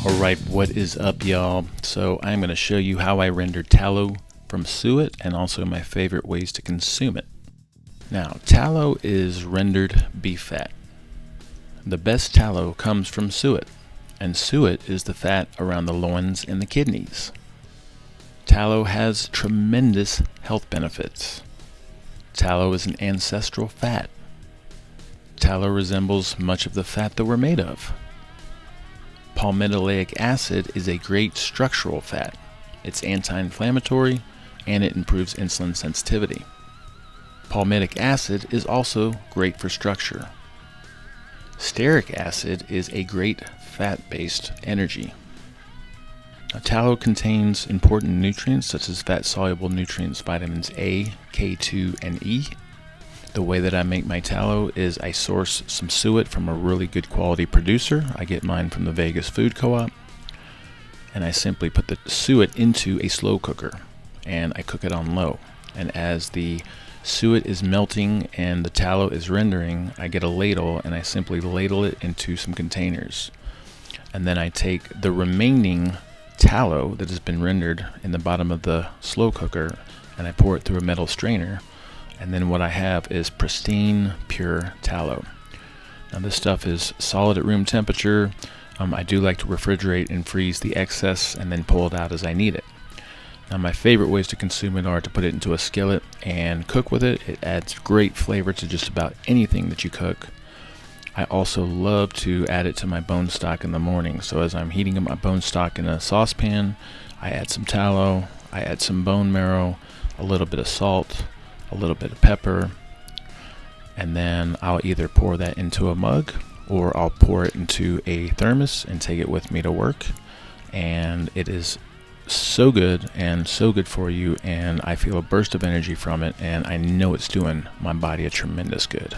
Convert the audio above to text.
Alright, what is up, y'all? So I'm going to show you how I render tallow from suet and also my favorite ways to consume it. Now, tallow is rendered beef fat. The best tallow comes from suet, and suet is the fat around the loins and the kidneys. Tallow has tremendous health benefits. Tallow is an ancestral fat. Tallow resembles much of the fat that we're made of. Palmitoleic acid is a great structural fat. It's anti-inflammatory and it improves insulin sensitivity. Palmitic acid is also great for structure. Stearic acid is a great fat-based energy. Now, tallow contains important nutrients such as fat-soluble nutrients, vitamins A, K2, and E. The way that I make my tallow is I source some suet from a really good quality producer. I get mine from the Vegas Food Co-op, and I simply put the suet into a slow cooker and I cook it on low. And as the suet is melting and the tallow is rendering, I get a ladle and I simply ladle it into some containers. And then I take the remaining tallow that has been rendered in the bottom of the slow cooker and I pour it through a metal strainer. And then what I have is pristine, pure tallow. Now this stuff is solid at room temperature. I do like to refrigerate and freeze the excess and then pull it out as I need it. Now my favorite ways to consume it are to put it into a skillet and cook with it. It adds great flavor to just about anything that you cook. I also love to add it to my bone stock in the morning. So as I'm heating up my bone stock in a saucepan, I add some tallow, I add some bone marrow, a little bit of salt, a little bit of pepper, and then I'll either pour that into a mug or I'll pour it into a thermos and take it with me to work. And it is so good and so good for you, and I feel a burst of energy from it, and I know it's doing my body a tremendous good.